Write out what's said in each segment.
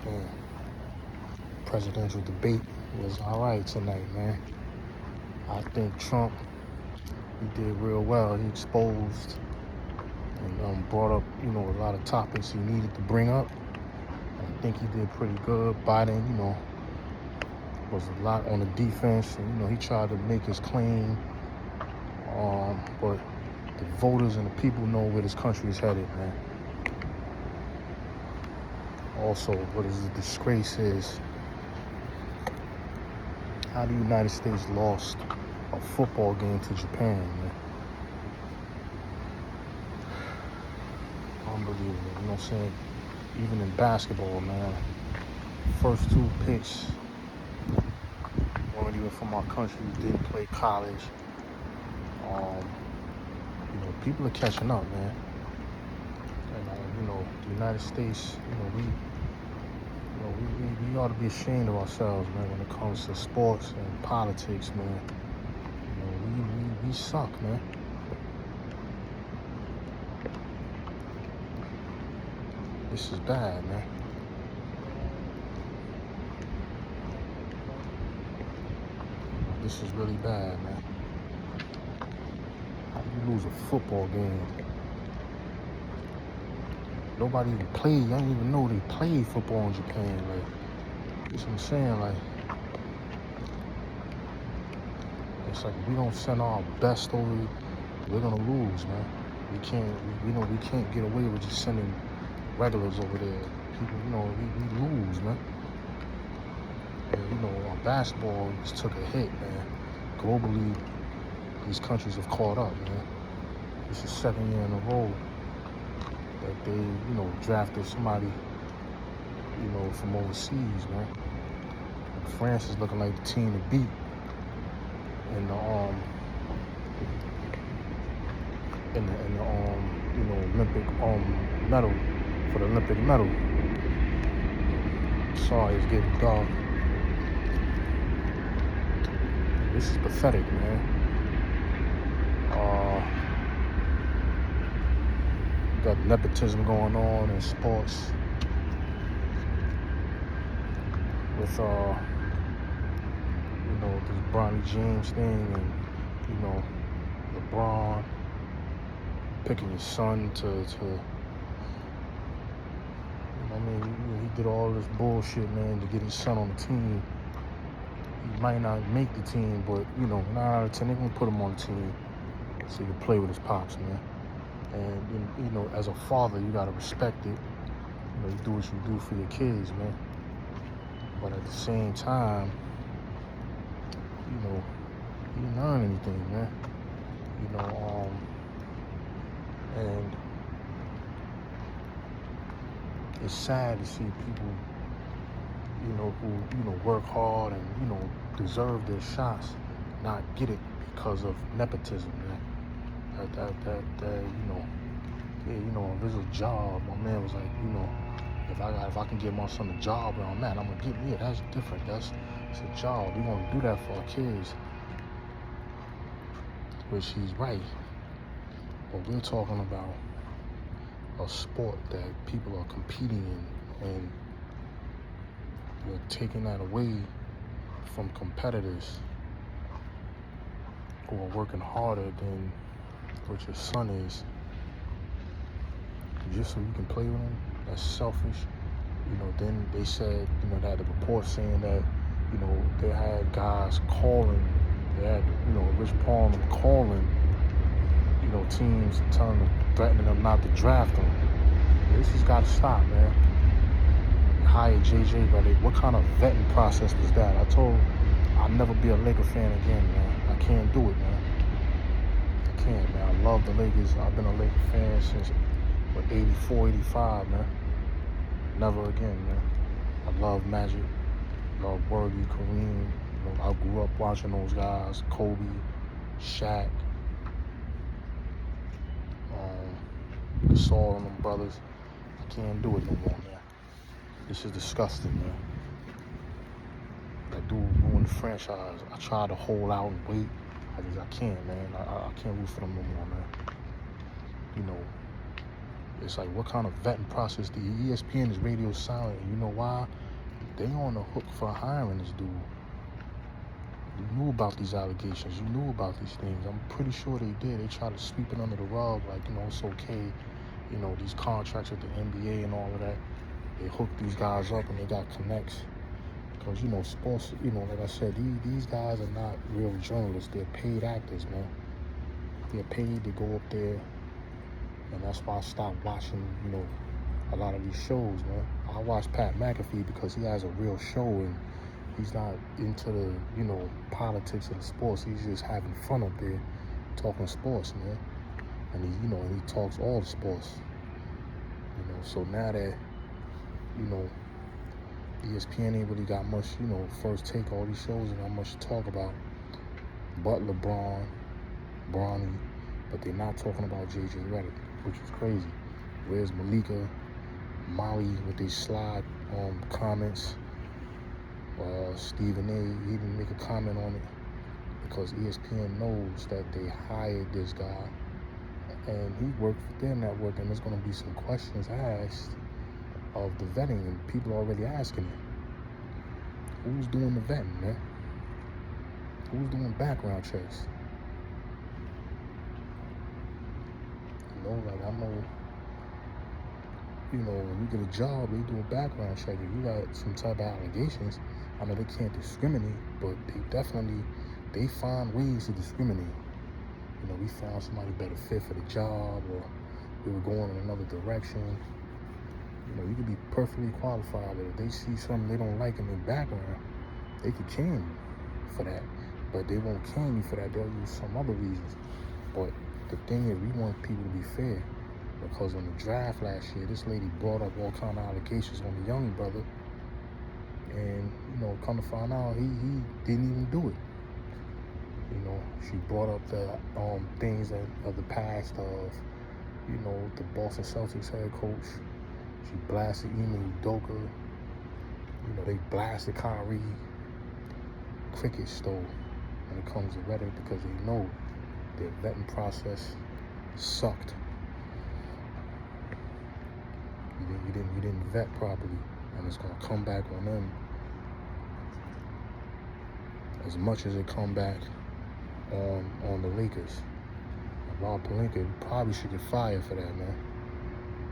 Man, presidential debate was all right tonight, man. I think Trump, he did real well. He exposed and brought up, a lot of topics he needed to bring up. I think he did pretty good. Biden, was a lot on the defense, and he tried to make his claim. But the voters and the people know where this country is headed, man. Also, what is the disgrace is how the United States lost a football game to Japan, man. Unbelievable, you know what I'm saying? Even in basketball, man. First two picks weren't even from our country, didn't play college. People are catching up, man. And the United States, we ought to be ashamed of ourselves, man, when it comes to sports and politics, man. We suck, man. This is bad, man. This is really bad, man. How do you lose a football game? Nobody even played. I didn't even know they played football in Japan. Like, that's what I'm saying. Like, it's like if we don't send our best over, we're gonna lose, man. We can't get away with just sending regulars over there. People, we lose, man. And, our basketball just took a hit, man. Globally, these countries have caught up, man. This is second year in a row that they, drafted somebody, from overseas, man. And France is looking like the team to beat in the Olympic medal, for the Olympic medal. Sorry, it's getting dark. This is pathetic, man. Got nepotism going on in sports with this Bronny James thing, and LeBron picking his son to he did all this bullshit, man, to get his son on the team. He might not make the team, but 9 out of 10 they're gonna put him on the team so he can play with his pops, man. And as a father, you gotta respect it. You do what you do for your kids, man. But at the same time, he didn't earn anything, man. And it's sad to see people, who work hard and deserve their shots, not get it because of nepotism, man. If it's a job, my man was like, if I can get my son a job where I'm at, I'm gonna get me it. That's different. It's a job. We want to do that for our kids, which he's right. But we're talking about a sport that people are competing in, and we're taking that away from competitors who are working harder than what your son is, just so you can play with him. That's selfish. Then they said, they had a report saying that, they had guys calling, they had, Rich Paul calling, teams telling them, threatening them not to draft them. This has got to stop, man. Hired JJ, but what kind of vetting process was that? I told I'll never be a Laker fan again, man. I can't do it, man. I can't, man. I love the Lakers. I've been a Laker fan since 84, 85, man. Never again, man. I love Magic, love Worthy, Kareem. I grew up watching those guys, Kobe, Shaq, Gasol and them brothers. I can't do it no more, man. This is disgusting, man. That dude ruined the franchise. I tried to hold out and wait. I can't, man. I can't root for them no more, man. It's like, what kind of vetting process? The ESPN is radio silent. You know why? They on the hook for hiring this dude. You knew about these allegations. You knew about these things. I'm pretty sure they did. They tried to sweep it under the rug, like, it's okay. These contracts with the NBA and all of that. They hooked these guys up and they got connects. Because, sports, like I said, these guys are not real journalists. They're paid actors, man. They're paid to go up there. And that's why I stopped watching, a lot of these shows, man. I watch Pat McAfee because he has a real show and he's not into the, politics of the sports. He's just having fun up there talking sports, man. And he talks all the sports. So now that, ESPN ain't really got much, First Take, all these shows ain't got much to talk about. But LeBron, Bronny, but they're not talking about JJ Redick, which is crazy. Where's Malika, Molly with these slide comments? Stephen A. he didn't make a comment on it because ESPN knows that they hired this guy and he worked for their network, and there's going to be some questions asked of the vetting, and people are already asking it. Who's doing the vetting, man? Who's doing background checks? Like I know, when you get a job, they do a background check. If you got some type of allegations, I know they can't discriminate, but they find ways to discriminate. We found somebody better fit for the job, or we were going in another direction. You could be perfectly qualified, but if they see something they don't like in their background, they could can you for that. But they won't can you for that. They'll use some other reasons. But the thing is, we want people to be fair, because on the draft last year, this lady brought up all kind of allegations on the young brother, and come to find out, he didn't even do it. She brought up the things of the past of, the Boston Celtics head coach. She blasted Ime Udoka. They blasted Kyrie. Crickets, though, when it comes to Redick, because they know their vetting process sucked. You didn't vet properly, and it's gonna come back on them as much as it come back on the Lakers. Rob Pelinka probably should get fired for that, man.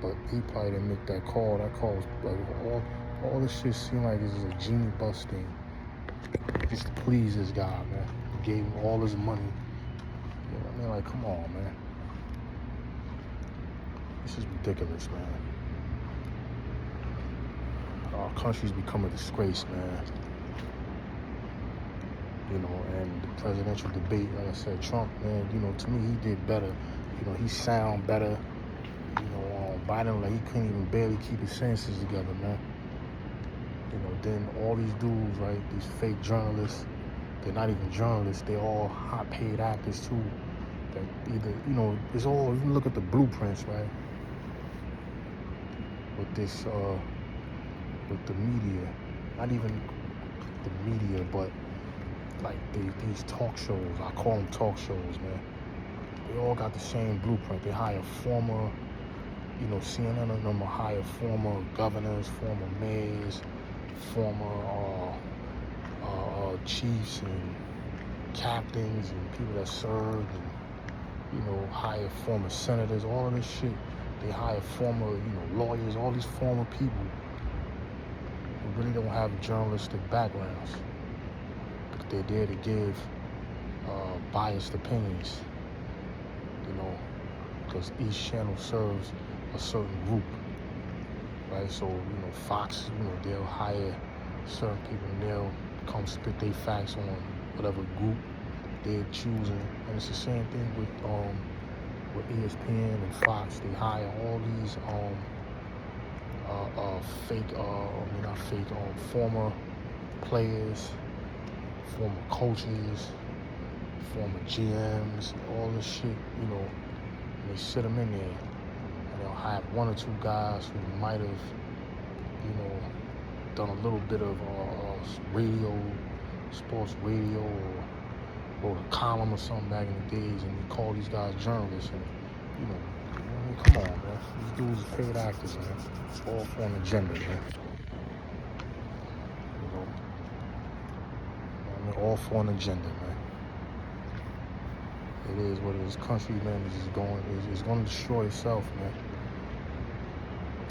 But he probably didn't make that call. That call was like all this shit seemed like this is a genie bust thing, just to please this guy, man. He gave him all his money. You know what I mean? Like, come on, man. This is ridiculous, man. Our country's become a disgrace, man. And the presidential debate, like I said, Trump, man, to me, he did better. He sound better. Biden, like, he couldn't even barely keep his sentences together, man. Then all these dudes, right, these fake journalists, they're not even journalists. They're all hot paid actors, too. That either, it's all, you look at the blueprints, right, with this, with the media, not even the media, but like these talk shows, I call them talk shows, man. They all got the same blueprint. They hire former, CNN and them will hire former governors, former mayors, former chiefs and captains and people that served, and hire former senators, all of this shit. They hire former, lawyers, all these former people who really don't have journalistic backgrounds. But they're there to give biased opinions, because each channel serves a certain group, right? So, Fox, they'll hire certain people and they'll come spit their facts on whatever group they're choosing. And it's the same thing with ESPN and Fox. They hire all these former players, former coaches, former GMs, all this shit, and they sit them in there, and they'll hire one or two guys who might have, done a little bit of radio, sports radio, or wrote a column or something back in the days, and they call these guys journalists, and, mean, come on, man. These dudes are paid actors, man. All for an agenda, man. You know, I mean, all for an agenda, man. It is what it is. Country, man, is going to destroy itself, man.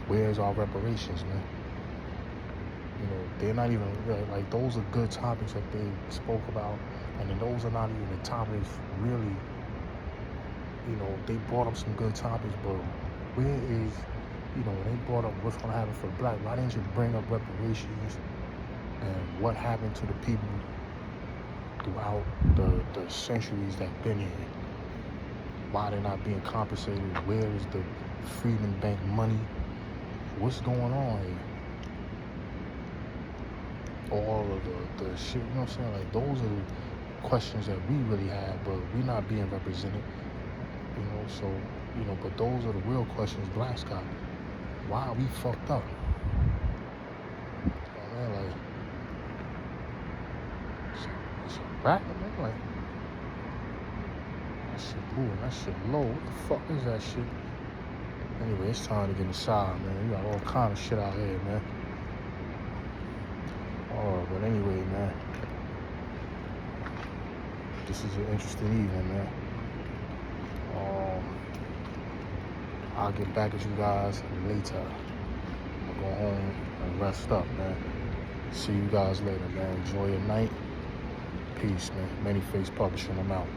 Where's our reparations, man? You know, they're not even, like, those are good topics that they spoke about, and then those are not even the topics, really. You know, they brought up some good topics, but where is, you know, when they brought up what's going to happen for the black, why didn't you bring up reparations and what happened to the people throughout the centuries that been here? Why they're not being compensated? Where is the Freedmen Bank money? What's going on here? All of the shit, you know what I'm saying? Like, those are the questions that we really have, but we're not being represented, you know, so, you know, but those are the real questions blacks got. Why are we fucked up? You know, man, like, it's a rap, man, like, that shit moving, that shit low, what the fuck is that shit? Anyway, it's time to get inside, man. We got all kind of shit out here, man. But anyway, man, this is an interesting evening, man. I'll get back at you guys later. I'll go home and rest up, man. See you guys later, man. Enjoy your night. Peace, man. Many Face Publishing, I'm out.